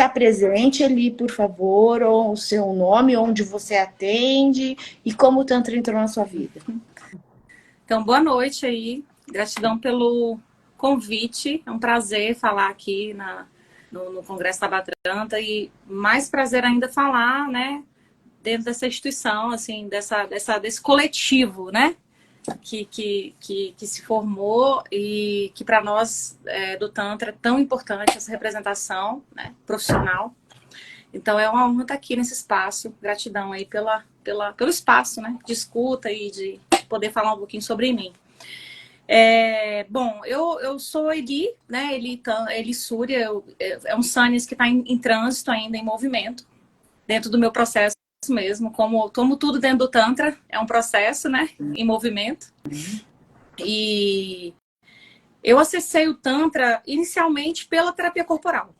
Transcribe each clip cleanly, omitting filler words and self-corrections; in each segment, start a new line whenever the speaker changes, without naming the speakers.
se apresente ali, por favor, ou o seu nome, onde você atende e como o Tantra entrou na sua vida.
Então, boa noite aí. Gratidão pelo convite. É um prazer falar aqui no Congresso Tabatantra e mais prazer ainda falar, né, dentro dessa instituição, assim, desse coletivo, né, que se formou e que para nós do Tantra é tão importante essa representação, né, profissional. Então é uma honra estar aqui nesse espaço. Gratidão aí pelo espaço, né, de escuta e de poder falar um pouquinho sobre mim. Bom, eu sou Eli, né, Eli Surya, é um Sannyas que está em trânsito ainda, em movimento, dentro do meu processo mesmo, como tudo dentro do Tantra, é um processo, né, em movimento. E eu acessei o Tantra inicialmente pela terapia corporal,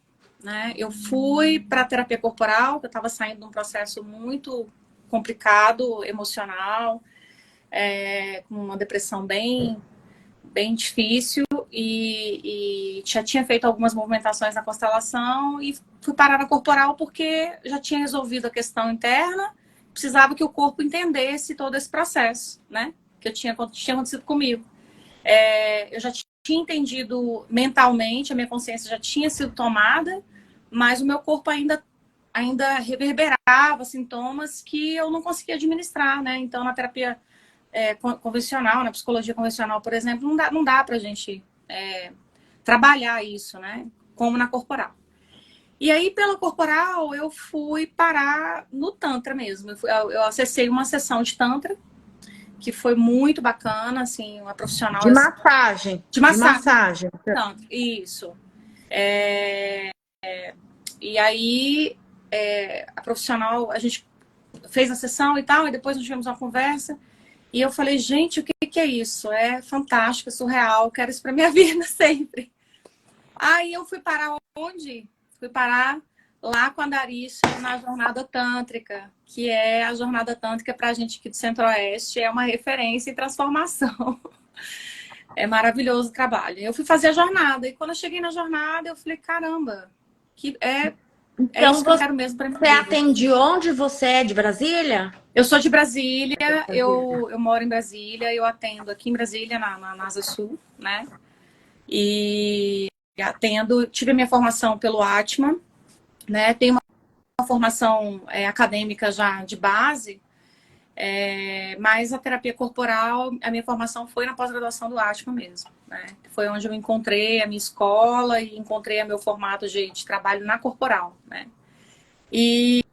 né? Eu fui para a terapia corporal, que eu estava saindo de um processo muito complicado, emocional, com uma depressão bem difícil e já tinha feito algumas movimentações na constelação e fui parar na corporal porque já tinha resolvido a questão interna, precisava que o corpo entendesse todo esse processo, né? Que tinha acontecido comigo. Eu já tinha entendido mentalmente, a minha consciência já tinha sido tomada, mas o meu corpo ainda reverberava sintomas que eu não conseguia administrar, né? Então, na terapia convencional, na psicologia convencional, por exemplo, não dá pra gente trabalhar isso, né? Como na corporal. E aí, pela corporal, eu fui parar no Tantra mesmo. Eu acessei uma sessão de Tantra, que foi muito bacana, assim, uma profissional...
De massagem.
De massagem. Tantra, isso. E aí, a profissional, a gente fez a sessão e tal, e depois nós tivemos uma conversa. E eu falei, gente, o que é isso? É fantástico, é surreal, quero isso pra minha vida sempre. Aí eu fui parar onde? Fui parar lá com a Darisha na Jornada Tântrica, que é a Jornada Tântrica pra gente aqui do Centro-Oeste, é uma referência em transformação. É maravilhoso o trabalho. Eu fui fazer a jornada, e quando eu cheguei na jornada, eu falei, caramba,
então,
isso que eu quero mesmo pra minha vida.
Você atende onde você é, de Brasília?
Eu sou de Brasília, eu moro em Brasília, eu atendo aqui em Brasília, na Asa Sul, né? E atendo, tive a minha formação pelo Atman, né? Tenho uma formação acadêmica já de base, mas a terapia corporal, a minha formação foi na pós-graduação do Atman mesmo, né? Foi onde eu encontrei a minha escola e encontrei o meu formato de trabalho na corporal, né? E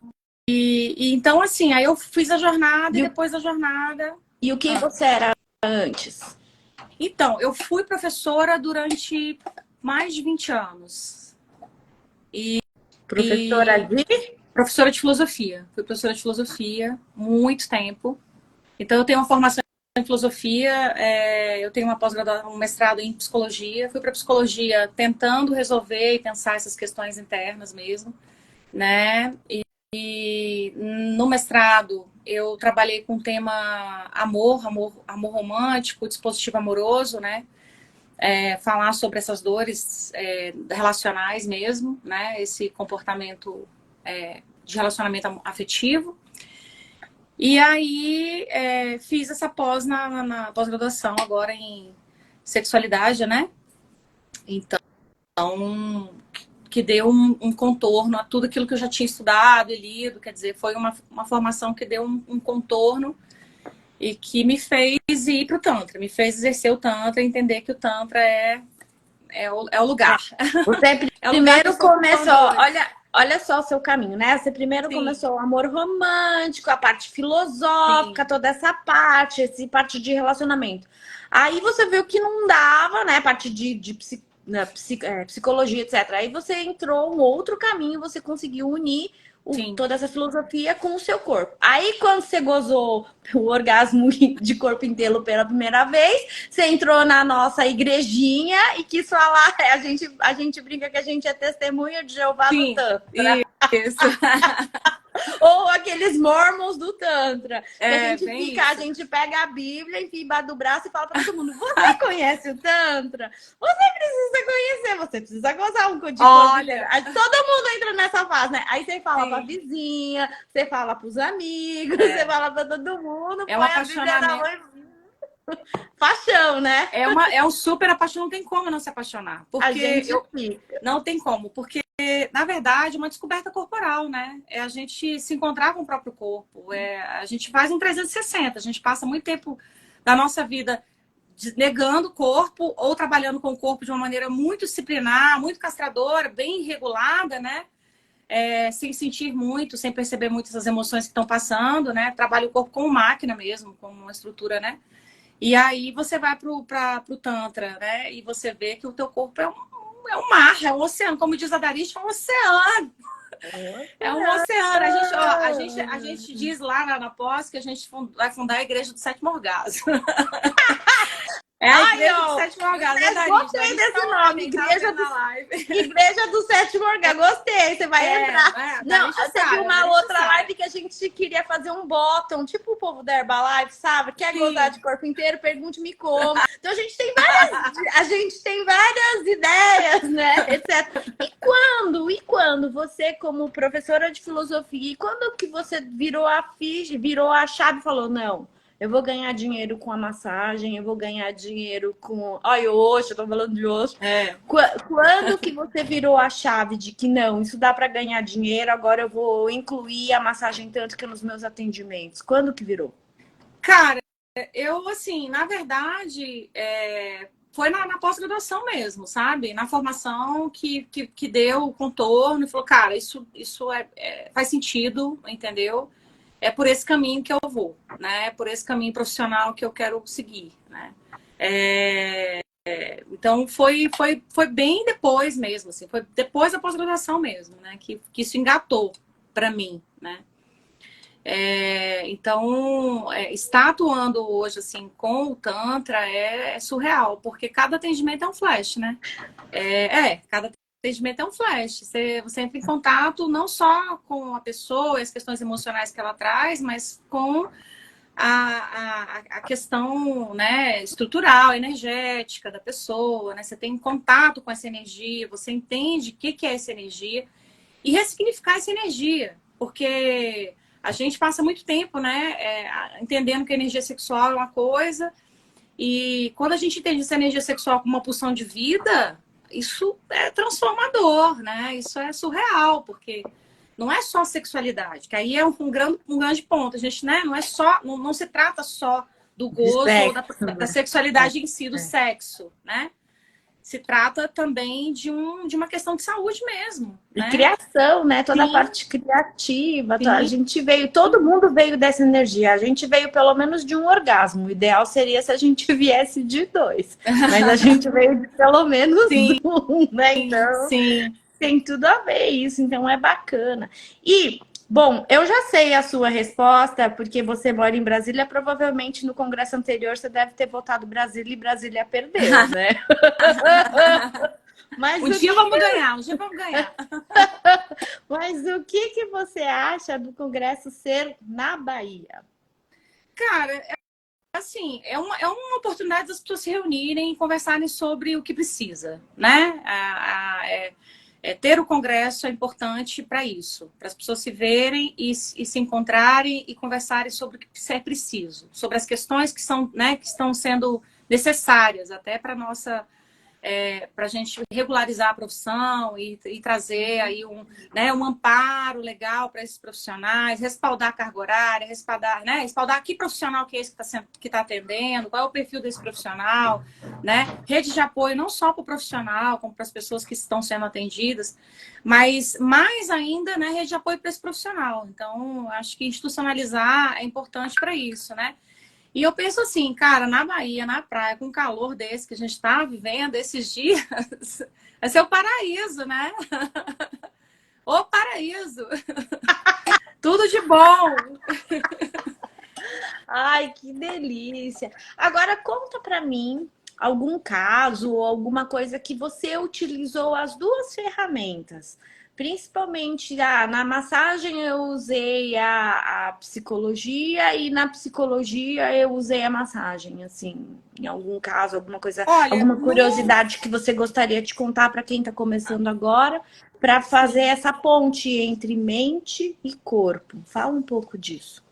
então, assim, aí eu fiz a jornada e depois da jornada...
E o que você era antes?
Então, eu fui professora durante mais de 20 anos.
Professora de?
Professora de filosofia. Fui professora de filosofia muito tempo. Então, eu tenho uma formação em filosofia, eu tenho uma pós-graduação, um mestrado em psicologia. Fui para psicologia tentando resolver e pensar essas questões internas mesmo, né? E no mestrado eu trabalhei com o tema amor romântico, dispositivo amoroso, né? Falar sobre essas dores relacionais mesmo, né? Esse comportamento de relacionamento afetivo. E aí fiz essa pós na pós-graduação agora em sexualidade, né? Então, que deu um contorno a tudo aquilo que eu já tinha estudado e lido, quer dizer, foi uma formação que deu um contorno e que me fez ir para o Tantra, me fez exercer o Tantra, entender que o Tantra é o lugar.
Você primeiro começou, olha só o seu caminho, né? Você primeiro começou o amor romântico, a parte filosófica, toda essa parte, parte de relacionamento. Aí você viu que não dava, né? Parte de psicologia, etc. Aí você entrou um outro caminho, você conseguiu unir toda essa filosofia com o seu corpo. Aí, quando você gozou o orgasmo de corpo inteiro pela primeira vez, você entrou na nossa igrejinha e quis falar. A gente brinca que a gente é testemunha de Jeová do Tantra.
Isso.
Ou aqueles mormons do Tantra. Que a
isso.
gente pega a Bíblia, enfia embaixo do braço e fala para todo mundo: você conhece o Tantra? Você precisa conhecer, você precisa gozar um de
Olha,
aí, todo mundo entra nessa fase, né? Aí você fala para a vizinha, você fala para os amigos, você fala para todo mundo,
é um
põe a Bíblia na mãe. Paixão, né?
É um super apaixonante, não tem como não se apaixonar. Porque
a gente fica.
Não tem como, porque, na verdade, é uma descoberta corporal, né? É a gente se encontrar com o próprio corpo. A gente faz um 360, a gente passa muito tempo da nossa vida negando o corpo ou trabalhando com o corpo de uma maneira muito disciplinar, muito castradora, bem regulada, né? Sem sentir muito, sem perceber muito essas emoções que estão passando, né? Trabalha o corpo como máquina mesmo, como uma estrutura, né? E aí você vai pro Tantra, né? E você vê que o teu corpo é um mar, é um oceano. Como diz a Darista, é um oceano. É um oceano. A gente diz lá na pós que a gente vai fundar a Igreja do Sétimo Orgasmo. É a Igreja do Sétimo Orgasmo, né, Darista?
Gostei desse nome, Igreja do Sétimo Orgasmo. Gostei, você vai entrar. Não, você viu uma outra live que a gente queria fazer um bottom, tipo o povo da Herbalife, sabe? Quer gozar de corpo inteiro? Pergunte-me como. Então a gente tem várias ideias, né? Etc. E quando você, como professora de filosofia, e quando que você virou a ficha, virou a chave e falou, não, eu vou ganhar dinheiro com a massagem, eu vou ganhar dinheiro com... Ai, hoje, eu tô falando de hoje. Quando que você virou a chave de que não, isso dá para ganhar dinheiro, agora eu vou incluir a massagem tântrica nos meus atendimentos? Quando que virou?
Cara, eu, assim, na verdade, foi na pós-graduação mesmo, sabe? Na formação que deu o contorno e falou, cara, isso faz sentido, entendeu? É por esse caminho que eu vou, né? É por esse caminho profissional que eu quero seguir, né? Então, foi bem depois mesmo, assim. Foi depois da pós-graduação mesmo, né? Que isso engatou para mim, né? Então, estar atuando hoje, assim, com o Tantra é surreal, porque cada atendimento é um flash, né? Cada atendimento é um flash. Você entra em contato não só com a pessoa e as questões emocionais que ela traz, mas com a questão, né, estrutural, energética da pessoa, né? Você tem contato com essa energia, você entende o que é essa energia e ressignificar essa energia, porque a gente passa muito tempo, né, entendendo que a energia sexual é uma coisa e quando a gente entende essa energia sexual como uma pulsão de vida, isso é transformador, né? Isso é surreal, porque não é só sexualidade, que aí é um grande ponto. A gente, né, não é só, não se trata só do gozo ou da sexualidade em si, do sexo, né? Se trata também de uma questão de saúde mesmo.
E criação, né? Toda a parte criativa. A gente veio, todo mundo veio dessa energia. A gente veio pelo menos de um orgasmo. O ideal seria se a gente viesse de 2. Mas a gente veio de pelo menos um, né? Então, tem tudo a ver isso. Então, é bacana. E, bom, eu já sei a sua resposta, porque você mora em Brasília. Provavelmente no congresso anterior você deve ter votado Brasília e Brasília perdeu, né?
Mas um dia vamos ganhar.
Mas o que você acha do congresso ser na Bahia?
Cara, assim, é uma oportunidade das pessoas se reunirem e conversarem sobre o que precisa, né? Ter o congresso é importante para isso, para as pessoas se verem e se encontrarem e conversarem sobre o que é preciso, sobre as questões que são, né, que estão sendo necessárias até para nossa para a gente regularizar a profissão e trazer aí um amparo legal para esses profissionais, respaldar a carga horária, respaldar que profissional que é esse que está atendendo, qual é o perfil desse profissional, né? Rede de apoio não só para o profissional, como para as pessoas que estão sendo atendidas, mas mais ainda, né, rede de apoio para esse profissional. Então, acho que institucionalizar é importante para isso, né? E eu penso assim, cara, na Bahia, na praia, com o calor desse que a gente está vivendo esses dias, vai ser o paraíso, né? O paraíso! Tudo de bom!
Ai, que delícia! Agora, conta pra mim algum caso ou alguma coisa que você utilizou as duas ferramentas, Principalmente na massagem eu usei a psicologia e na psicologia eu usei a massagem, assim, em algum caso, alguma coisa,
Olha,
alguma curiosidade que você gostaria de contar para quem está começando agora, para fazer essa ponte entre mente e corpo. Fala um pouco disso.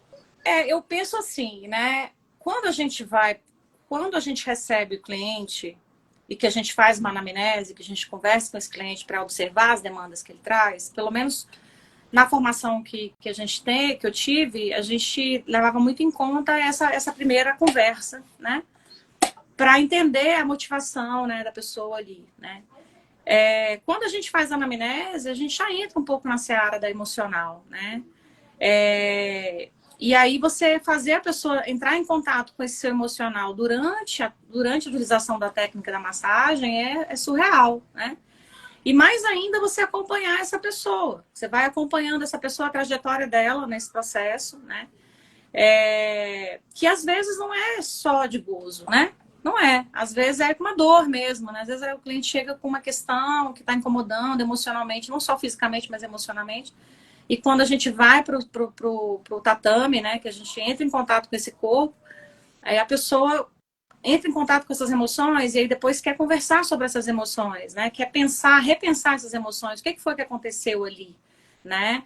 Eu penso assim, né? Quando a gente recebe o cliente e que a gente faz uma anamnese, que a gente conversa com esse cliente para observar as demandas que ele traz, pelo menos na formação que a gente tem, que eu tive, a gente levava muito em conta essa primeira conversa, né? Para entender a motivação, né, da pessoa ali, né? Quando a gente faz a anamnese, a gente já entra um pouco na seara da emocional, né? E aí você fazer a pessoa entrar em contato com esse seu emocional durante a utilização da técnica da massagem é surreal, né? E mais ainda você acompanhar essa pessoa. Você vai acompanhando essa pessoa, a trajetória dela nesse processo, né? Que às vezes não é só de gozo, né? Não é. Às vezes é com uma dor mesmo, né? Às vezes o cliente chega com uma questão que está incomodando emocionalmente, não só fisicamente, mas emocionalmente. E quando a gente vai pro tatame, né? Que a gente entra em contato com esse corpo, aí a pessoa entra em contato com essas emoções e aí depois quer conversar sobre essas emoções, né? Quer pensar, repensar essas emoções. O que foi que aconteceu ali, né?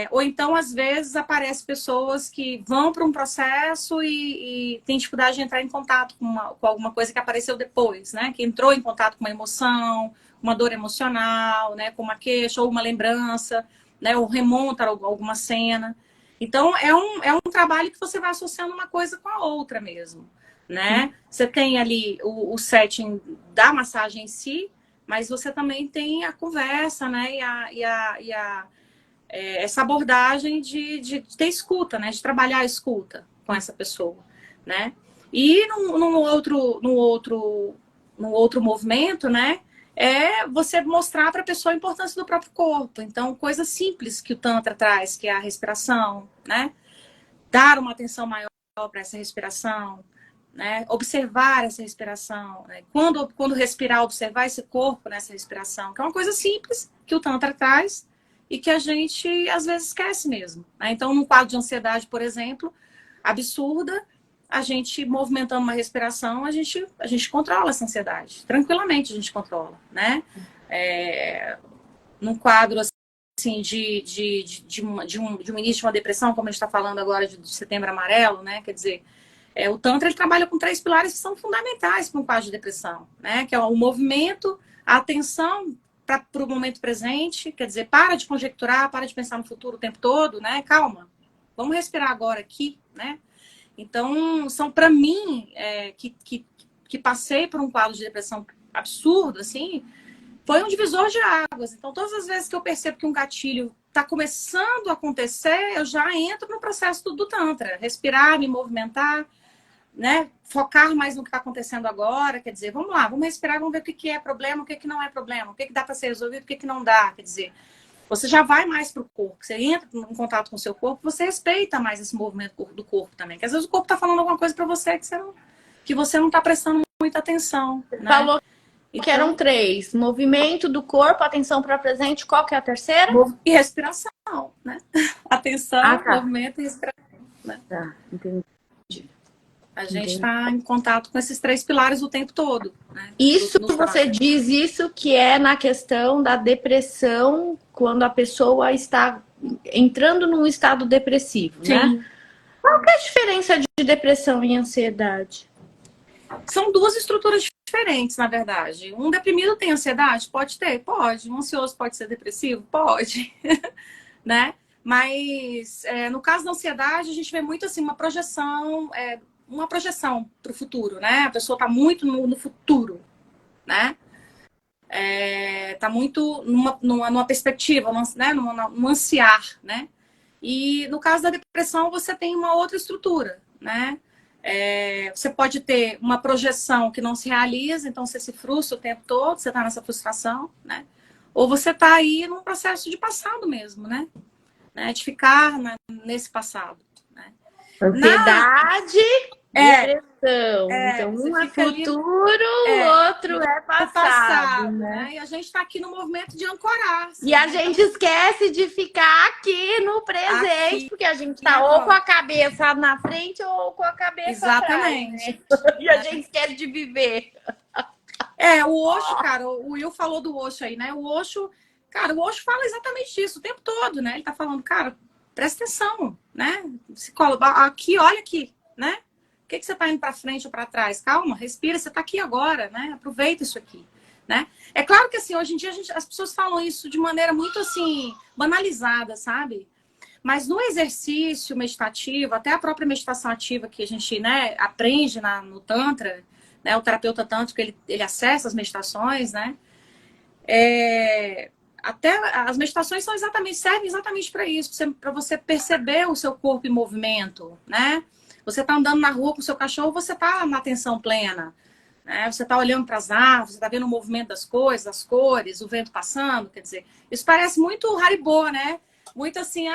Ou então, às vezes, aparecem pessoas que vão para um processo e têm dificuldade de entrar em contato com alguma coisa que apareceu depois, né? Que entrou em contato com uma emoção, uma dor emocional, né? Com uma queixa ou uma lembrança, né? Ou remonta a alguma cena. Então, é um trabalho que você vai associando uma coisa com a outra mesmo, né? Você tem ali o setting da massagem em si, mas você também tem a conversa, né? Essa abordagem de ter escuta, né? De trabalhar a escuta com essa pessoa, né? E no outro movimento, né? É você mostrar para a pessoa a importância do próprio corpo. Então, coisas simples que o Tantra traz, que é a respiração, né? Dar uma atenção maior para essa respiração, né? Observar essa respiração. Né? Quando respirar, observar esse corpo nessa respiração, que é uma coisa simples que o Tantra traz e que a gente, às vezes, esquece mesmo. Né? Então, num quadro de ansiedade, por exemplo, absurda, a gente, movimentando uma respiração, a gente controla essa ansiedade. Tranquilamente a gente controla, né? Num quadro, assim, de um início de uma depressão, como a gente está falando agora de Setembro Amarelo, né? Quer dizer, o Tantra ele trabalha com 3 pilares que são fundamentais para um quadro de depressão, né? Que é o movimento, a atenção para o momento presente, quer dizer, para de conjecturar, para de pensar no futuro o tempo todo, né? Calma, vamos respirar agora aqui, né? Então, são para mim, que passei por um quadro de depressão absurdo, assim, foi um divisor de águas. Então, todas as vezes que eu percebo que um gatilho está começando a acontecer, eu já entro no processo do Tantra. Respirar, me movimentar, né? Focar mais no que está acontecendo agora. Quer dizer, vamos lá, vamos respirar, vamos ver o que é problema, o que não é problema, o que dá para ser resolvido, o que não dá. Quer dizer, você já vai mais para o corpo. Você entra em contato com o seu corpo, você respeita mais esse movimento do corpo também. Porque às vezes o corpo está falando alguma coisa para você que você não está prestando muita atenção. Né?
Falou que eram 3. Movimento do corpo, atenção para o presente. Qual que é a terceira?
E respiração, né? Atenção,
tá.
movimento e respiração. Né?
Tá, entendi.
A gente está em contato com esses 3 pilares o tempo todo. Né?
Isso você diz isso que é na questão da depressão, quando a pessoa está entrando num estado depressivo,
Sim.
Né? Qual que é a diferença de depressão e ansiedade?
São 2 estruturas diferentes, na verdade. Um deprimido tem ansiedade? Pode ter? Pode. Um ansioso pode ser depressivo? Pode. Né? Mas, no caso da ansiedade, a gente vê muito assim, uma projeção para o futuro, né? A pessoa está muito no futuro, né? Está muito numa perspectiva, né? Num ansiar, né? E no caso da depressão, você tem uma outra estrutura, né? Você pode ter uma projeção que não se realiza, então você se frustra o tempo todo, você está nessa frustração, né? Ou você está aí num processo de passado mesmo, né? De ficar nesse passado. Né?
Ansiedade Depressão. Então, um é futuro, o outro é passado, né?
E a gente está aqui no movimento de ancorar.
E a gente esquece de ficar aqui no presente, porque a gente tá ou com a cabeça na frente ou com a cabeça atrás, né? E a gente esquece de viver.
O Osho, cara, o Will falou do Osho aí, né? O Osho fala exatamente isso o tempo todo, né? Ele tá falando, cara, presta atenção, né? Psicólogo, aqui, olha aqui, né? Por que você tá indo para frente ou para trás? Calma, respira, você tá aqui agora, né? Aproveita isso aqui, né? É claro que, assim, hoje em dia as pessoas falam isso de maneira muito, assim, banalizada, sabe? Mas no exercício meditativo, até a própria meditação ativa que a gente, né, aprende no Tantra, né, o terapeuta tântrico, ele acessa as meditações, né? Até as meditações servem exatamente para isso, para você perceber o seu corpo em movimento, né? Você tá andando na rua com o seu cachorro, você tá na atenção plena, né? Você tá olhando para as árvores, você tá vendo o movimento das coisas, das cores, o vento passando, quer dizer, isso parece muito Haribo, né? Muito assim,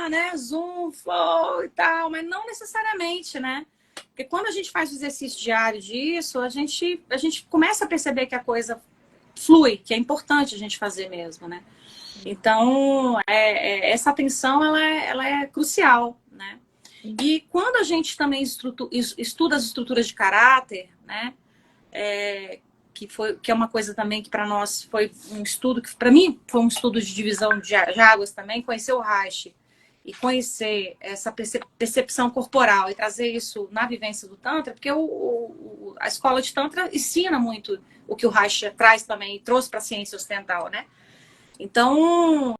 né? Zoom, flow e tal, mas não necessariamente, né? Porque quando a gente faz o exercício diário disso, a gente começa a perceber que a coisa flui, que é importante a gente fazer mesmo, né? Então, essa atenção, ela é crucial, né? E quando a gente também estuda as estruturas de caráter, né? Que é uma coisa também que para nós foi um estudo, que para mim foi um estudo de divisão de águas também, conhecer o Reich e conhecer essa percepção corporal e trazer isso na vivência do Tantra, porque a escola de Tantra ensina muito o que o Reich traz também e trouxe para a ciência ocidental, né? Então,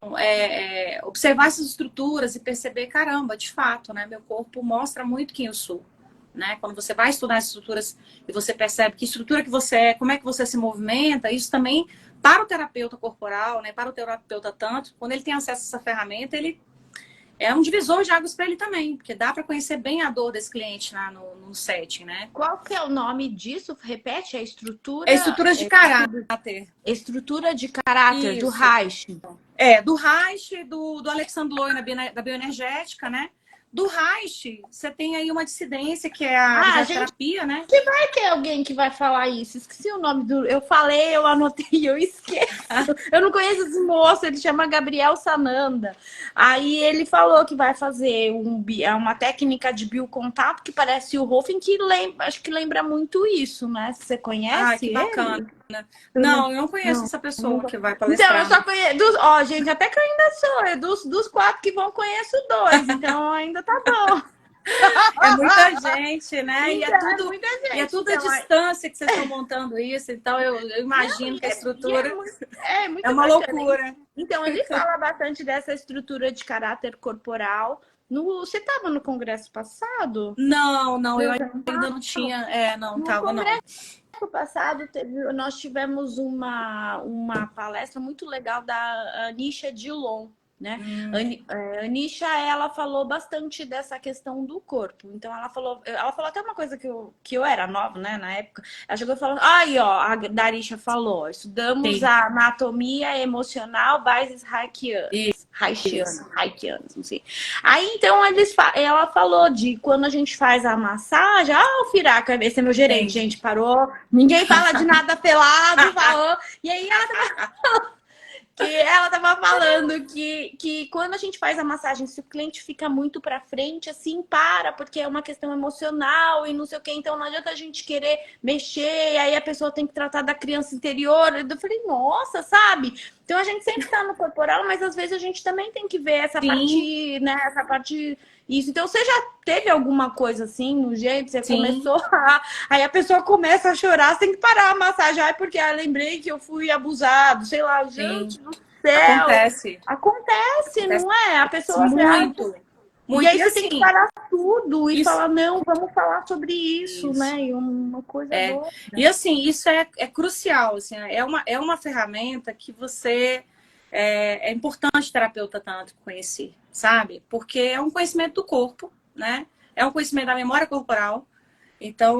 observar essas estruturas e perceber, caramba, de fato, né? Meu corpo mostra muito quem eu sou, né? Quando você vai estudar as estruturas e você percebe que estrutura que você é, como é que você se movimenta, isso também, para o terapeuta corporal, né? Para o terapeuta tântrico, quando ele tem acesso a essa ferramenta, ele é um divisor de águas para ele também, porque dá para conhecer bem a dor desse cliente lá no setting, né?
Qual que é o nome disso? Repete, a estrutura...
Estrutura de caráter.
Estrutura de caráter, isso. Do Reich.
Do Reich, do Alexandre Loy da bioenergética, né? Do Reich, você tem aí uma dissidência, que é a terapia, né?
Que vai ter alguém que vai falar isso. Esqueci o nome do... Eu falei, eu anotei, eu esqueço. Eu não conheço esse moço, ele chama Gabriel Sananda. Aí ele falou que vai fazer uma técnica de biocontato que parece o Hofin, que acho que lembra muito isso, né? Você conhece?
Que bacana. Não, eu não conheço essa pessoa que vai palestrar.
Então, eu só conheço... gente, até que eu ainda sou. Dos 4 que vão, conheço 2. Então, ainda tá bom.
É muita gente, né?
Então,
e é tudo a distância que vocês estão montando isso. Então, eu imagino que a estrutura
é
uma loucura.
Então, ele fala bastante dessa estrutura de caráter corporal. Você estava no congresso passado?
Não, eu ainda não tinha. Não estava, não.
No passado, nós tivemos uma palestra muito legal da Anisha Dillon, né? A Anisha, ela falou bastante dessa questão do corpo. Então, ela falou até uma coisa que eu era nova, né, na época. Ela chegou e falou, a Darisha falou, estudamos a anatomia emocional bases Haikianas, não sei. Aí, então, ela falou de quando a gente faz a massagem, o Firaco, esse é meu gerente, gente, parou, ninguém fala de nada pelado, falou, e aí ela tava falando que quando a gente faz a massagem, se o cliente fica muito pra frente, assim, porque é uma questão emocional e não sei o que, então não adianta a gente querer mexer, aí a pessoa tem que tratar da criança interior. Eu falei, nossa, sabe? Então a gente sempre tá no corporal, mas às vezes a gente também tem que ver essa parte, né? Essa parte... Isso. Então, você já teve alguma coisa assim, no jeito? Você começou aí a pessoa começa a chorar, você tem que parar a massagem. Porque lembrei que eu fui abusado, sei lá, gente do céu. Acontece, não é? A pessoa...
Muito.
E aí você tem que parar tudo e falar, não, vamos falar sobre isso, né? E uma coisa boa.
E assim, isso é crucial, assim, é uma ferramenta que você... É importante o terapeuta tântrico conhecer, sabe? Porque é um conhecimento do corpo, né? É um conhecimento da memória corporal. Então,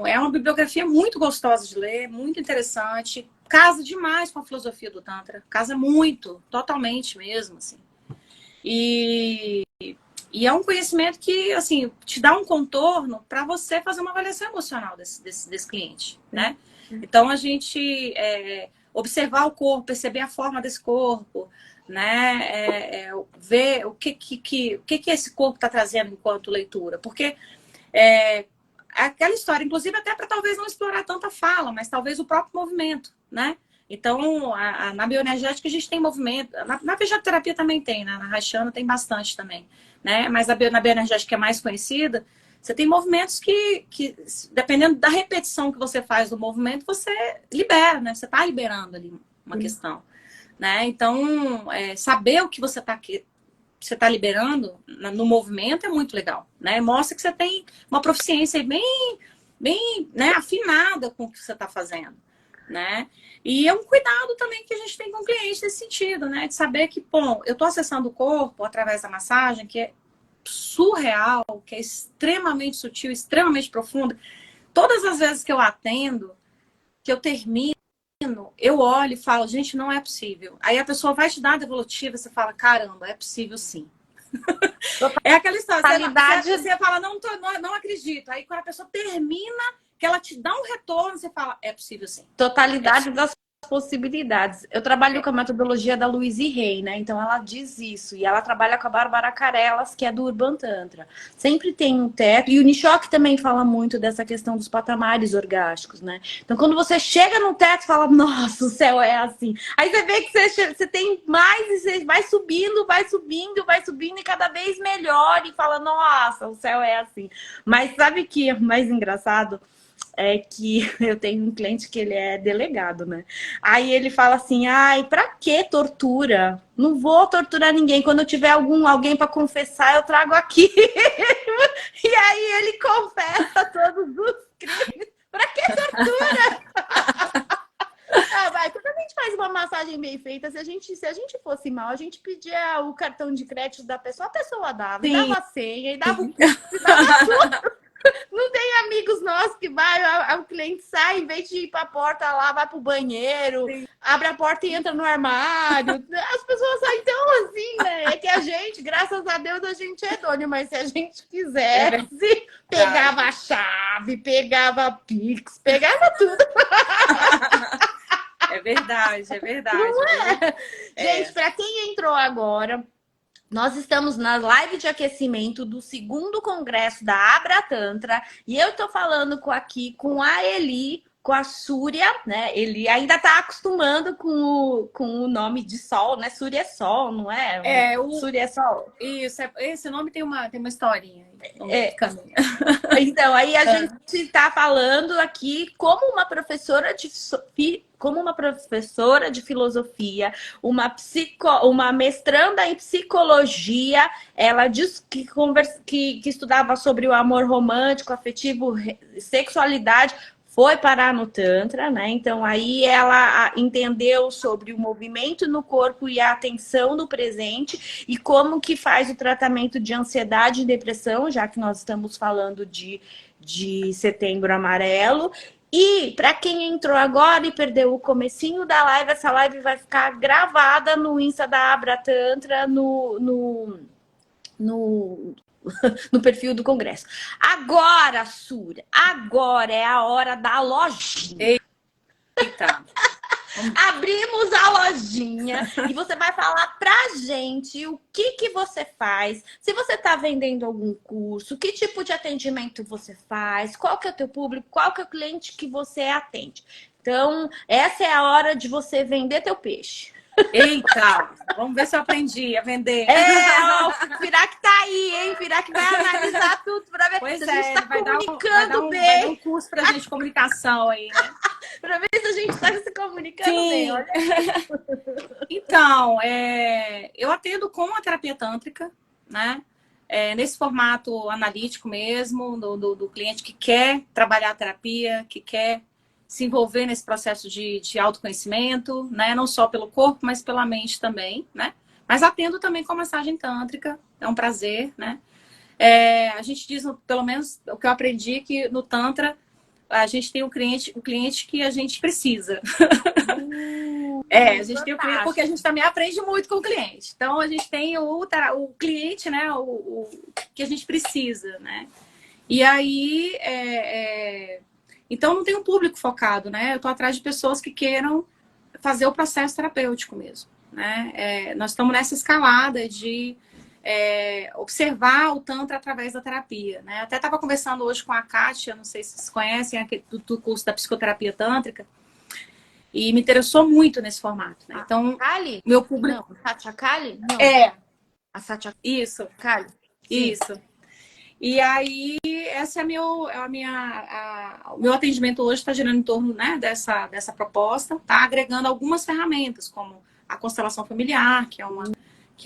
é uma bibliografia muito gostosa de ler, muito interessante. Casa demais com a filosofia do Tantra. Casa muito, totalmente mesmo, assim. E E é um conhecimento que, assim, te dá um contorno para você fazer uma avaliação emocional desse cliente, né? Então, a gente observar o corpo, perceber a forma desse corpo, né? Ver o que esse corpo está trazendo enquanto leitura. Porque aquela história, inclusive até para talvez não explorar tanta fala, mas talvez o próprio movimento, né? Então, na bioenergética a gente tem movimento, na vegeterapia também tem, na Raishana tem bastante também, né? Mas na bioenergética que é mais conhecida, você tem movimentos que, dependendo da repetição que você faz do movimento, você libera, né? Você está liberando ali uma questão, né? Então, saber o que você está liberando no movimento é muito legal, né? Mostra que você tem uma proficiência bem, né, afinada com o que você está fazendo, né? E é um cuidado também que a gente tem com o cliente nesse sentido, né? De saber que, bom, eu estou acessando o corpo através da massagem, que é surreal, que é extremamente sutil, extremamente profunda. Todas as vezes que eu atendo, que eu termino, eu olho e falo, gente, não é possível. Aí a pessoa vai te dar a devolutiva, você fala, caramba, é possível sim. É aquela história, você fala, não acredito. Aí quando a pessoa termina, que ela te dá um retorno, você fala, é possível sim.
Totalidade das possibilidades. Eu trabalho com a metodologia da Louise Hay, né? Então ela diz isso. E ela trabalha com a Bárbara Carelas, que é do Urban Tantra. Sempre tem um teto. E o Nishok também fala muito dessa questão dos patamares orgásticos, né? Então quando você chega no teto, fala, nossa, o céu é assim. Aí você vê que você tem mais e você vai subindo, e cada vez melhor. E fala, nossa, o céu é assim. Mas sabe o que é mais engraçado? É que eu tenho um cliente que ele é delegado, né? Aí ele fala assim, ai, pra que tortura? Não vou torturar ninguém. Quando eu tiver alguém para confessar, eu trago aqui. E aí ele confessa todos os crimes. Pra que tortura? Vai, quando a gente faz uma massagem bem feita, se a gente fosse mal, a gente pedia o cartão de crédito da pessoa, a pessoa dava, dava a senha, e dava o curso, e dava tudo. Não tem amigos nossos que o cliente sai, em vez de ir pra porta lá, vai pro banheiro, abre a porta e entra no armário. As pessoas saem tão assim, né? É que a gente, graças a Deus, a gente é dono, mas se a gente quisesse, pegava a chave, pegava a Pix, pegava tudo.
É verdade, é verdade.
Não é? Gente, pra quem entrou agora, nós estamos na live de aquecimento do 2º congresso da Abra Tantra e eu tô falando aqui com a Eli, com a Súria, né? Ele ainda tá acostumando com o nome de sol, né? Súria é sol, não é? Súria é sol.
Isso, esse nome tem uma historinha.
Então, aí a gente tá falando aqui como uma professora de filosofia, uma mestranda em psicologia, ela diz que estudava sobre o amor romântico, afetivo, sexualidade, foi parar no Tantra, né? Então aí ela entendeu sobre o movimento no corpo e a atenção no presente e como que faz o tratamento de ansiedade e depressão, já que nós estamos falando de Setembro Amarelo. E para quem entrou agora e perdeu o comecinho da live, essa live vai ficar gravada no Insta da Abra Tantra, no perfil do Congresso. Agora, Súria, agora é a hora da lojinha.
Eita.
Abrimos a lojinha e você vai falar pra gente o que você faz, se você está vendendo algum curso, que tipo de atendimento você faz, qual que é o teu público, qual que é o cliente que você atende. Então, essa é a hora de você vender teu peixe.
Eita, vamos ver se eu aprendi a vender.
O Firac tá aí, hein? Firac vai analisar tudo para ver
se
a gente tá comunicando bem.
Vai dar um curso pra gente de comunicação aí, né?
Para ver se a gente tá se comunicando bem. Olha.
Então, eu atendo com a terapia tântrica, né? Nesse formato analítico mesmo, do cliente que quer trabalhar a terapia, que quer se envolver nesse processo de autoconhecimento, né? Não só pelo corpo, mas pela mente também, né? Mas atendo também com a massagem tântrica, é um prazer, né? A gente diz, pelo menos o que eu aprendi, que no Tantra a gente tem o cliente que a gente precisa. A gente tem o cliente porque a gente também aprende muito com o cliente. Então, a gente tem o cliente, né? O que a gente precisa, né? E aí, então não tem um público focado, né? Eu tô atrás de pessoas que queiram fazer o processo terapêutico mesmo, né? Nós estamos nessa escalada de observar o Tantra através da terapia, né? Até estava conversando hoje com a Kátia, não sei se vocês conhecem, do curso da psicoterapia tântrica, e me interessou muito nesse formato, né? Então,
Kali?
meu público...
Não, Satya Kali? Não. A Satya
Isso.
Kali?
Isso. E aí, essa é o meu atendimento hoje está girando em torno, né, dessa proposta, tá agregando algumas ferramentas, como a constelação familiar, que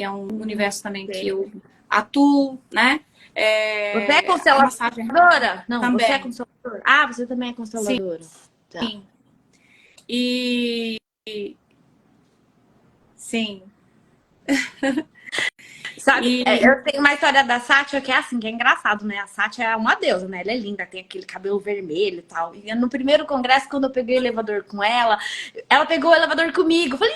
é um universo também que eu atuo, né?
Você é consteladora? Não,
também.
você é consteladora. Ah, você também é consteladora.
Sim. Tá. Sim. E... Sim.
Sabe, eu tenho uma história da Sátia que é assim, que é engraçado, né? A Sátia é uma deusa, né? Ela é linda, tem aquele cabelo vermelho e tal. E no primeiro congresso, quando eu peguei o elevador com ela pegou o elevador comigo. Eu falei,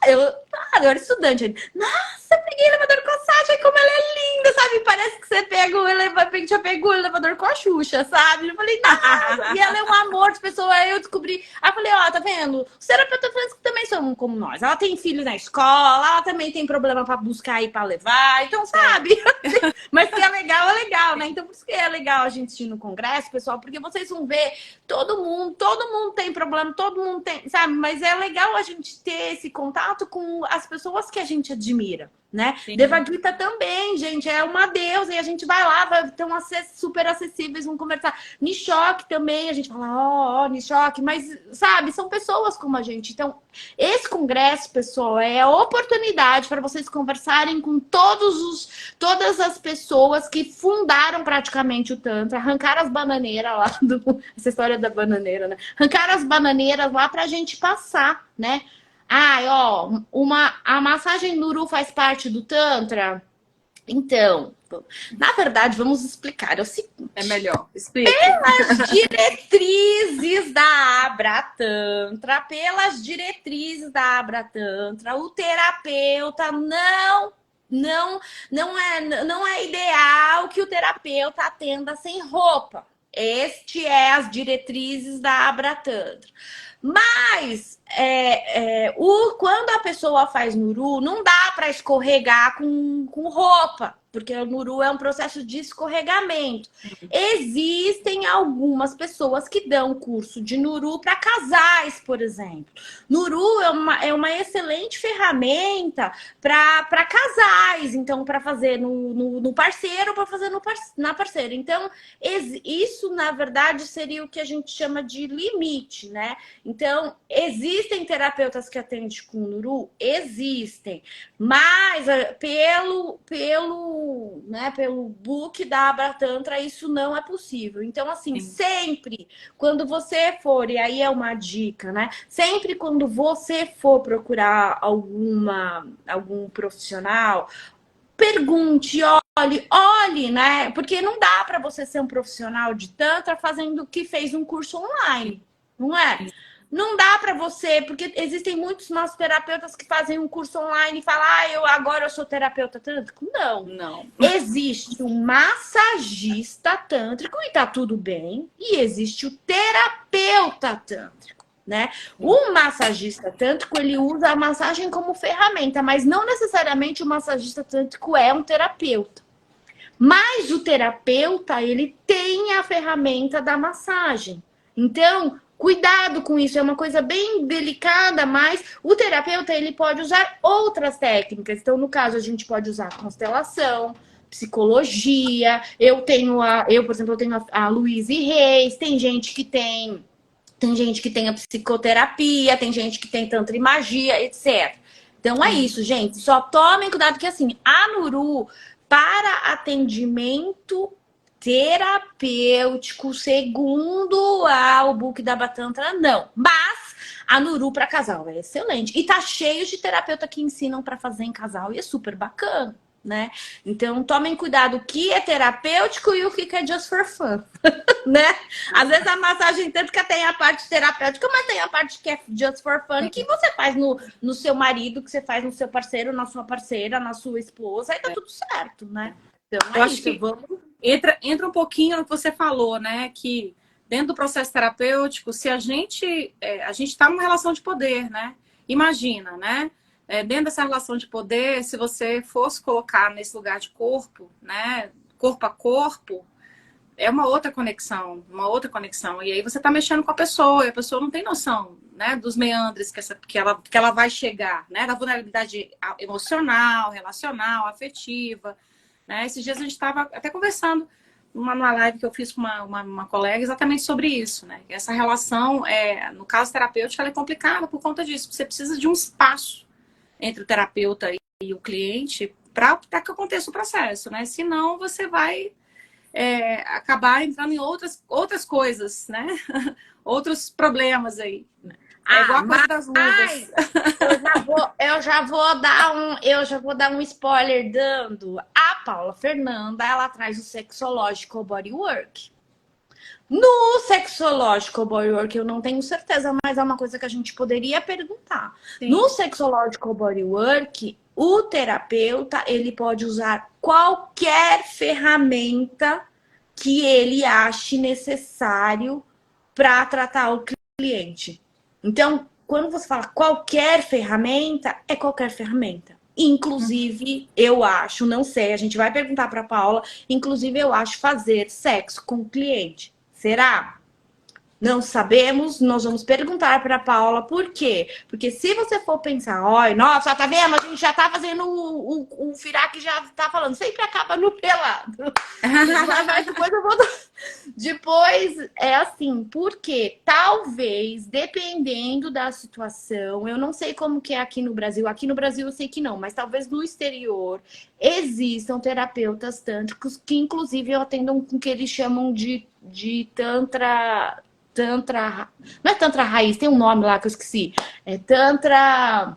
eu era estudante ainda. Nossa, eu peguei o elevador com a Sátia, como ela é linda, sabe? Parece que você pega o elevador, já pegou o elevador com a Xuxa, sabe? Eu falei, nossa, e ela é um amor de pessoa. Aí eu descobri, aí eu falei, tá vendo? Os terapeutas que também são como nós. Ela tem filhos na escola, ela também tem problema pra buscar e pra levar, então sabe? Mas que é legal, né? Então por isso que é legal a gente ir no congresso, pessoal, porque vocês vão ver todo mundo tem problema, todo mundo tem, sabe? Mas é legal a gente ter esse contato com as pessoas que a gente admira, né? Devagita também, gente, é uma deusa e a gente vai lá, estão super acessíveis, vão conversar. Nishok também, a gente fala, Nishok, mas, sabe, são pessoas como a gente. Então, esse congresso, pessoal, é a oportunidade para vocês conversarem com todas as pessoas que fundaram praticamente o Tantra, arrancaram as bananeiras lá, essa história da bananeira, né? Arrancaram as bananeiras lá pra gente passar, né? A massagem Nuru faz parte do Tantra? Então, na verdade, vamos explicar. É o seguinte.
É melhor. Explica.
Pelas diretrizes da Abra Tantra, o terapeuta não é ideal que o terapeuta atenda sem roupa. Este é as diretrizes da Abra Tantra. Mas quando a pessoa faz Nuru, não dá para escorregar com roupa, porque o Nuru é um processo de escorregamento. Existem algumas pessoas que dão curso de Nuru para casais, por exemplo. Nuru é uma excelente ferramenta para casais, então para fazer no parceiro, para fazer na parceira. Então, isso, na verdade, seria o que a gente chama de limite, né? Então, existem terapeutas que atendem com Nuru? Existem. Mas pelo book da Abra Tantra, isso não é possível. Então, assim, sempre quando você for, e aí é uma dica, né? Sempre quando você for procurar algum profissional, pergunte, olhe, né? Porque não dá para você ser um profissional de Tantra fazendo que fez um curso online, não é? Não dá para você, porque existem muitos massoterapeutas que fazem um curso online e falam, agora eu sou terapeuta tântrico. Não. Existe um massagista tântrico e tá tudo bem. E existe o terapeuta tântrico, né? O massagista tântrico, ele usa a massagem como ferramenta, mas não necessariamente o massagista tântrico é um terapeuta. Mas o terapeuta, ele tem a ferramenta da massagem. Então, cuidado com isso, é uma coisa bem delicada, mas o terapeuta, ele pode usar outras técnicas. Então, no caso, a gente pode usar constelação, psicologia. Eu, por exemplo, eu tenho a Louise Reis, tem gente que tem a psicoterapia, tem gente que tem tantra e magia, etc. Então, é isso, gente. Só tomem cuidado que, assim, a Nuru, para atendimento terapêutico, segundo o book da Abra Tantra, não. Mas a Nuru para casal é excelente. E tá cheio de terapeuta que ensinam para fazer em casal e é super bacana. né? Então, tomem cuidado o que é terapêutico e o que é just for fun, né? Às vezes a massagem tântrica tem a parte terapêutica, mas tem a parte que é just for fun, que você faz no seu marido, que você faz no seu parceiro, na sua parceira, na sua esposa, aí tá tudo certo, né? Então,
eu acho que entra um pouquinho no que você falou, né? Que dentro do processo terapêutico, se a gente está numa relação de poder, né? Imagina, né? Dentro dessa relação de poder, se você fosse colocar nesse lugar de corpo, né? Corpo a corpo, é uma outra conexão, uma outra conexão. E aí você está mexendo com a pessoa, e a pessoa não tem noção, né? Dos meandres que ela vai chegar, né? Da vulnerabilidade emocional, relacional, afetiva, né? Esses dias a gente estava até conversando numa live que eu fiz com uma colega exatamente sobre isso, né? Essa relação, no caso terapêutico, ela é complicada por conta disso. Você precisa de um espaço entre o terapeuta e o cliente para que aconteça o processo, né? Senão você vai acabar entrando em outras coisas, né? Outros problemas aí. É igual a coisa das luvas.
Eu já vou dar um spoiler dando. A Paula Fernanda, ela traz o Sexological Bodywork. No Sexological Bodywork, eu não tenho certeza, mas é uma coisa que a gente poderia perguntar. Sim. No Sexological Bodywork, o terapeuta, ele pode usar qualquer ferramenta que ele ache necessário para tratar o cliente. Então, quando você fala qualquer ferramenta, é qualquer ferramenta. Inclusive, eu acho, não sei, a gente vai perguntar para Paula, inclusive eu acho fazer sexo com o cliente. Será? Não sabemos, nós vamos perguntar para Paula por quê. Porque se você for pensar, olha, nossa, tá vendo? A gente já tá fazendo o Firaque já tá falando, sempre acaba no pelado. Depois eu vou... Depois é assim, porque talvez, dependendo da situação, eu não sei como que é aqui no Brasil eu sei que não, mas talvez no exterior existam terapeutas tântricos que inclusive atendam com o que eles chamam de tantra, não é tantra raiz, tem um nome lá que eu esqueci, é tantra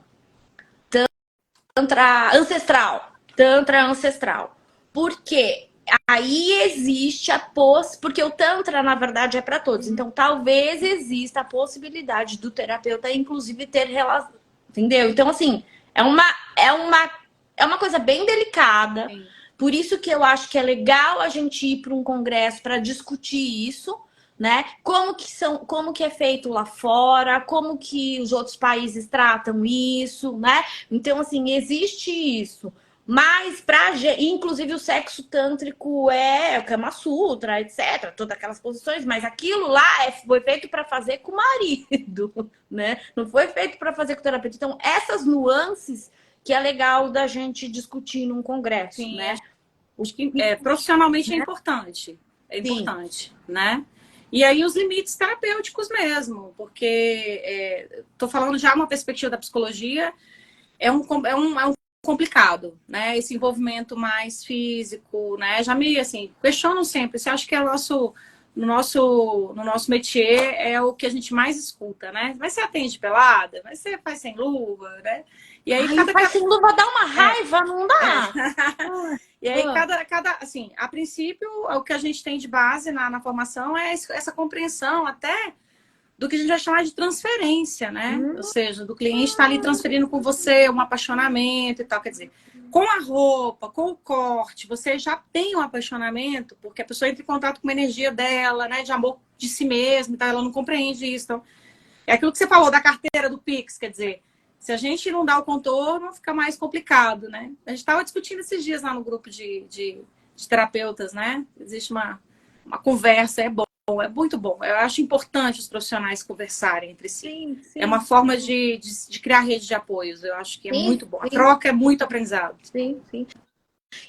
ancestral, porque aí existe porque o tantra na verdade é para todos, então talvez exista a possibilidade do terapeuta inclusive ter relação, entendeu? Então assim, é uma coisa bem delicada. Sim. Por isso que eu acho que é legal a gente ir para um congresso para discutir isso, né? Como que é feito lá fora, como que os outros países tratam isso, né? Então, assim, existe isso. Mas, inclusive, o sexo tântrico é o Kama Sutra, etc. Todas aquelas posições, mas aquilo lá foi feito para fazer com o marido, né? Não foi feito para fazer com o terapeuta. Então, essas nuances que é legal da gente discutir num congresso,
sim,
né?
Acho que profissionalmente é importante. É importante, sim, né? E aí os limites terapêuticos mesmo, porque tô falando já uma perspectiva da psicologia, é um complicado, né? Esse envolvimento mais físico, né? Já me, assim, questionam sempre. Você acha que no nosso métier é o que a gente mais escuta, né? Mas você atende pelada? Mas você faz sem luva, né? E aí
faz sem luva dá uma raiva, não dá?
E aí assim, a princípio, o que a gente tem de base na formação é essa compreensão até do que a gente vai chamar de transferência, né? Ou seja, do cliente estar ali transferindo com você um apaixonamento e tal. Quer dizer, com a roupa, com o corte, você já tem um apaixonamento, porque a pessoa entra em contato com a energia dela, né? De amor de si mesma, então ela não compreende isso. Então, é aquilo que você falou da carteira do Pix, quer dizer, se a gente não dá o contorno, fica mais complicado, né? A gente estava discutindo esses dias lá no grupo de terapeutas, né? Existe uma conversa, é bom. É muito bom. Eu acho importante os profissionais conversarem entre si. Sim, sim. É uma forma de criar rede de apoios. Eu acho que é muito bom. A troca é muito aprendizado.
Sim, sim.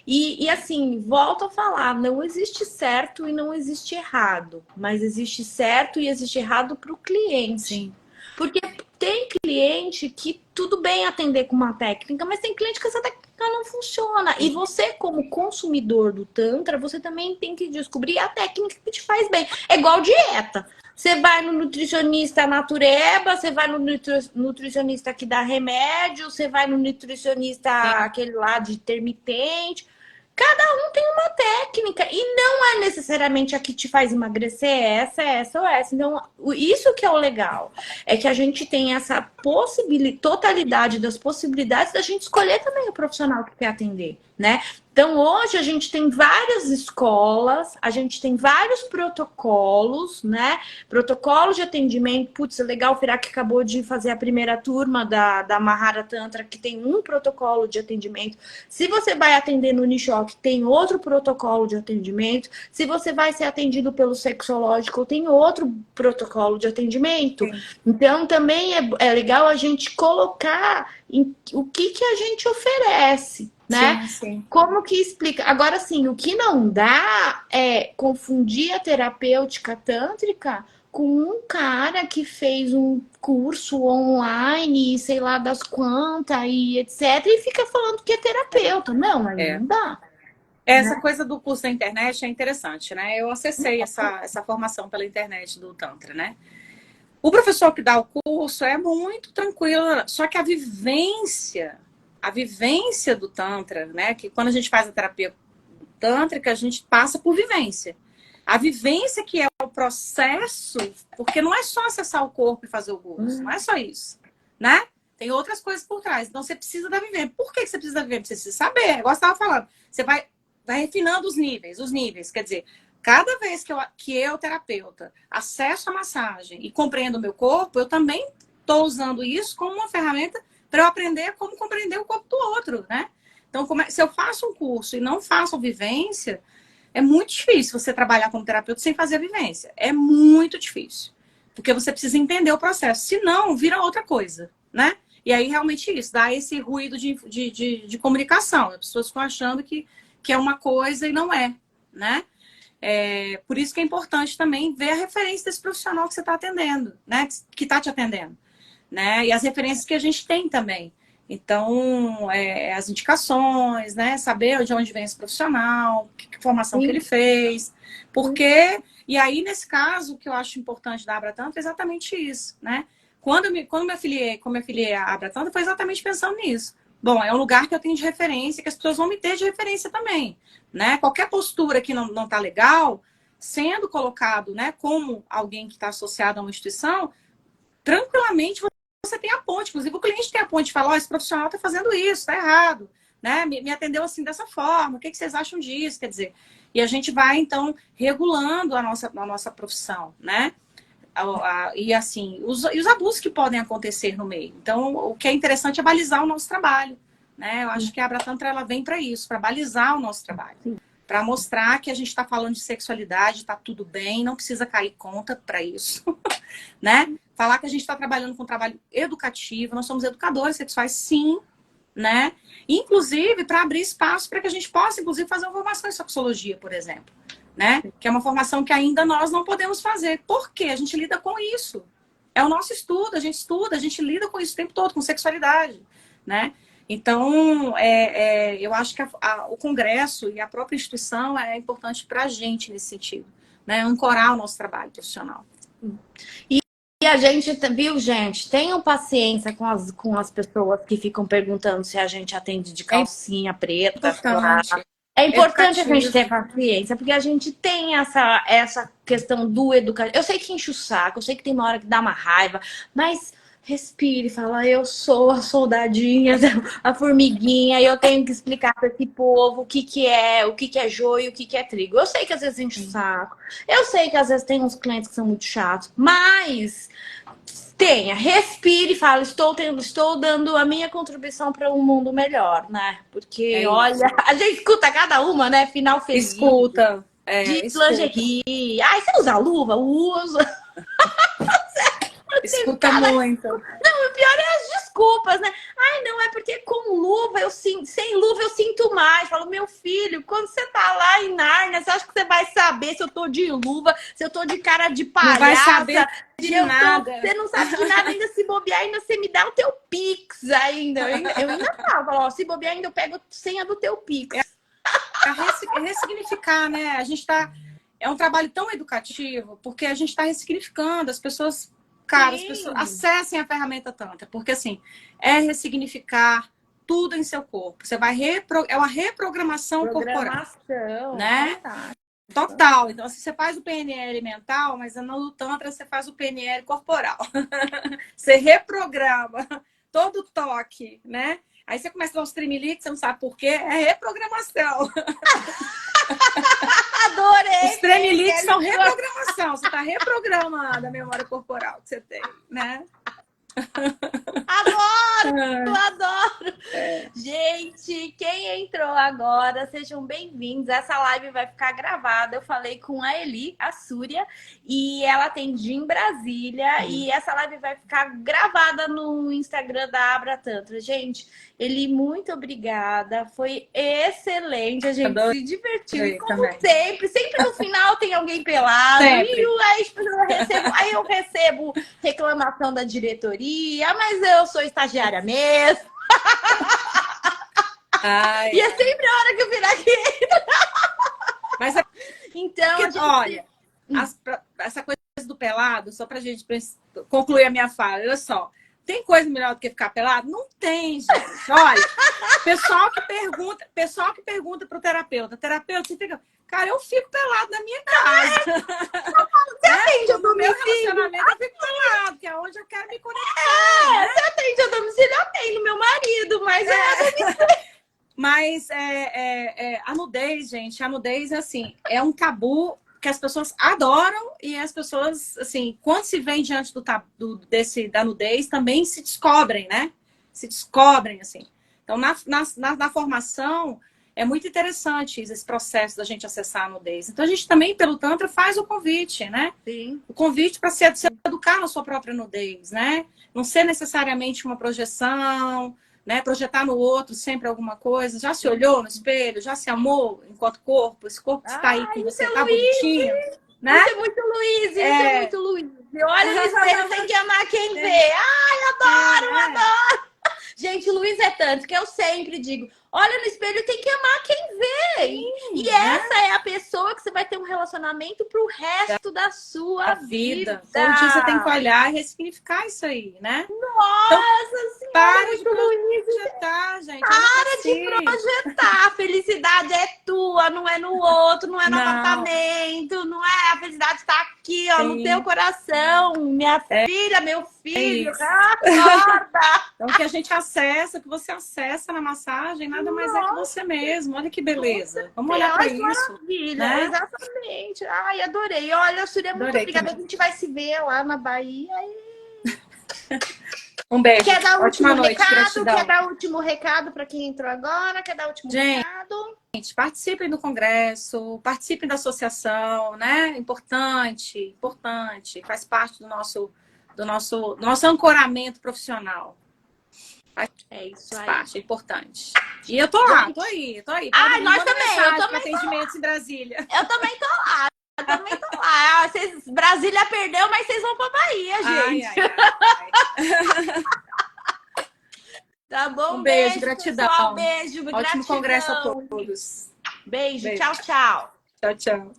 E assim, volto a falar, não existe certo e não existe errado. Mas existe certo e existe errado para o cliente. Sim. Porque tem cliente que tudo bem atender com uma técnica, mas tem cliente que essa técnica não funciona. E você, como consumidor do Tantra, você também tem que descobrir a técnica que te faz bem. É igual dieta. Você vai no nutricionista natureba, você vai no nutricionista que dá remédio, você vai no nutricionista aquele lá de intermitente. Cada um tem uma técnica e não é necessariamente a que te faz emagrecer, essa ou essa. Então, isso que é o legal, é que a gente tem essa totalidade das possibilidades da gente escolher também o profissional que quer atender, né? Então, hoje a gente tem várias escolas, a gente tem vários protocolos, né? Protocolo de atendimento. Putz, é legal, o Firac acabou de fazer a primeira turma da Mahara Tantra, que tem um protocolo de atendimento. Se você vai atender no Nishoki, tem outro protocolo de atendimento. Se você vai ser atendido pelo sexológico, tem outro protocolo de atendimento. Sim. Então, também é legal a gente colocar o que a gente oferece. Né?
Sim, sim.
Como que explica? Agora, sim, o que não dá é confundir a terapêutica tântrica com um cara que fez um curso online, sei lá das quantas e etc, e fica falando que é terapeuta. Não, aí não dá.
Essa coisa do curso da internet é interessante, né? Eu acessei essa formação pela internet do Tantra, né? O professor que dá o curso é muito tranquilo, só que a vivência do Tantra, né? Que quando a gente faz a terapia tântrica, a gente passa por vivência. A vivência que é o processo, porque não é só acessar o corpo e fazer o curso, não é só isso, né? Tem outras coisas por trás. Então, você precisa da vivência. Por que você precisa da vivência? Você precisa saber. Igual você estava falando. Você vai refinando os níveis. Quer dizer, cada vez que eu, terapeuta, acesso a massagem e compreendo o meu corpo, eu também estou usando isso como uma ferramenta para eu aprender como compreender o corpo do outro, né? Então, se eu faço um curso e não faço vivência, é muito difícil você trabalhar como terapeuta sem fazer a vivência. É muito difícil. Porque você precisa entender o processo. Senão, vira outra coisa, né? E aí, realmente, isso dá esse ruído de comunicação. As pessoas ficam achando que é uma coisa e não é, né? Por isso que é importante também ver a referência desse profissional que você está atendendo, né? Que está te atendendo, né? E as referências que a gente tem também. Então, as indicações, né? Saber de onde vem esse profissional, que formação que ele fez, porque... E aí, nesse caso, o que eu acho importante da Abra Tantra é exatamente isso, né? Quando me afiliei à Abra Tantra, foi exatamente pensando nisso. Bom, é um lugar que eu tenho de referência, que as pessoas vão me ter de referência também, né? Qualquer postura que não está legal, sendo colocado, né, como alguém que está associado a uma instituição, tranquilamente você tem a ponte. Inclusive, o cliente tem a ponte e fala, esse profissional está fazendo isso, está errado, né? Me atendeu assim dessa forma, o que vocês acham disso? Quer dizer, e a gente vai, então, regulando a nossa profissão, né? E assim, os abusos que podem acontecer no meio. Então, o que é interessante é balizar o nosso trabalho, né? Eu acho que a Abra Tantra, ela vem para isso, para balizar o nosso trabalho, para mostrar que a gente está falando de sexualidade, está tudo bem, não precisa cair conta para isso, né? Falar que a gente está trabalhando com trabalho educativo, nós somos educadores sexuais, sim, né? Inclusive, para abrir espaço para que a gente possa, inclusive, fazer uma formação em sexologia, por exemplo, né? Que é uma formação que ainda nós não podemos fazer. Por quê? A gente lida com isso. É o nosso estudo, a gente lida com isso o tempo todo, com sexualidade, né? Então, eu acho que o Congresso e a própria instituição é importante para a gente nesse sentido, né? Ancorar o nosso trabalho profissional.
E a gente, viu, gente? Tenham paciência com as pessoas que ficam perguntando se a gente atende de calcinha preta. É importante a gente ter paciência, porque a gente tem essa questão do educativo. Eu sei que enche o saco, eu sei que tem uma hora que dá uma raiva, mas respire e fala, eu sou a soldadinha, a formiguinha, e eu tenho que explicar para esse povo o que é joio e o que é trigo. Eu sei que às vezes enche o saco, eu sei que às vezes tem uns clientes que são muito chatos, mas... respire e fala, estou dando a minha contribuição para um mundo melhor, né? Porque, olha, a gente escuta cada uma, né? Final feliz.
Escuta.
De lingerie. Ai, você usa luva? Usa.
Escuta muito.
Não, o pior é as desculpas, né? Ai, não, é porque com luva eu sinto, sem luva eu sinto mais. Falo, meu filho, quando você tá lá em Nárnia, você acha que você vai saber se eu tô de luva, se eu tô de cara de palhaça?
Não vai saber de nada.
Você não sabe de nada, ainda se bobear, ainda você me dá o teu Pix ainda. Eu ainda falo, ó, se bobear, ainda eu pego a senha do teu Pix.
Ressignificar, né? A gente tá... é um trabalho tão educativo, porque a gente está ressignificando, as pessoas, cara, as pessoas acessem a ferramenta Tantra, porque assim, é ressignificar tudo em seu corpo. Você vai é uma reprogramação corporal, né? Total. Então, assim, você faz o PNL mental, mas no Tantra você faz o PNL corporal. Você reprograma todo o toque, né? Aí você começa a dar uns tremeliques, você não sabe por quê, é reprogramação.
Adorei!
Os tremeliques são reprogramação. Você está reprogramando a memória corporal que você tem, né?
Adoro! Adoro! Gente, quem entrou agora, sejam bem-vindos. Essa live vai ficar gravada. Eu falei com a Eli, a Súria, e ela atende em Brasília. E essa live vai ficar gravada no Instagram da Abra Tantra. Gente, Eli, muito obrigada. Foi excelente. A gente se divertiu, como sempre. Sempre no final tem alguém pelado.
Sempre.
E aí eu recebo reclamação da diretoria, mas eu sou estagiária mesmo.
Ai,
e é sempre a hora que eu virar aqui.
Mas
então,
porque, olha, essa coisa do pelado, só pra gente concluir a minha fala, olha só. Tem coisa melhor do que ficar pelado? Não tem, gente. Olha, pessoal que pergunta pro terapeuta, você fica, cara, eu fico pelado na minha casa.
Você atende a
No meu
domicílio?
relacionamento eu fico pelado, que é onde eu quero me conectar. Né?
Você atende a domicílio? Eu tenho meu marido, mas
Mas a nudez, gente, a nudez, assim, é um tabu que as pessoas adoram e as pessoas, assim, quando se vem diante da nudez, também se descobrem, né? Se descobrem, assim. Então, na formação, é muito interessante esse processo da gente acessar a nudez. Então, a gente também, pelo Tantra, faz o convite, né?
Sim.
O convite para se educar na sua própria nudez, né? Não ser necessariamente uma projeção, né? Projetar no outro sempre alguma coisa. Já se olhou no espelho? Já se amou enquanto corpo? Esse corpo que está aí com você, tá bonitinho? Né?
Isso é muito Luiz, isso é muito Luiz. Olha no espelho, tem que amar quem vê. Ai, adoro! Gente, o Luiz é tanto que eu sempre digo, olha no espelho, tem que amar quem vê.
Sim,
e essa é a pessoa que você vai ter um relacionamento pro resto da sua vida.
Todo dia você tem que olhar e ressignificar isso aí, né?
Nossa Senhora,
para de projetar, gente.
Para de projetar. A felicidade é tua, não é no outro, não é no apartamento, não é. A felicidade está aqui, ó, no teu coração. Minha filha, meu filho. Acorda!
Então, o que a gente acessa, o que você acessa na massagem, nada mais é que você mesmo. Olha que beleza. Vamos olhar para isso.
Maravilha, né? Exatamente. Ai, adorei. Olha, Súria, muito obrigada. A gente vai se ver lá na Bahia.
Um beijo.
Quer dar
ótima noite, gratidão.
Quer dar último recado para quem entrou agora? Quer dar último recado?
Gente, participem do congresso, participem da associação, né? Importante. Faz parte do nosso ancoramento profissional.
É isso aí.
Parte, é importante. E eu tô lá, tô aí.
Ah, nós também. Eu também
atendimentos em Brasília.
Eu também tô lá. Brasília perdeu, mas vocês vão pra Bahia, gente.
Ai.
Tá bom?
Um beijo, gratidão.
Pessoal, beijo,
Ótimo
gratidão.
congresso a todos.
Beijo. Tchau, tchau.
Tchau, tchau.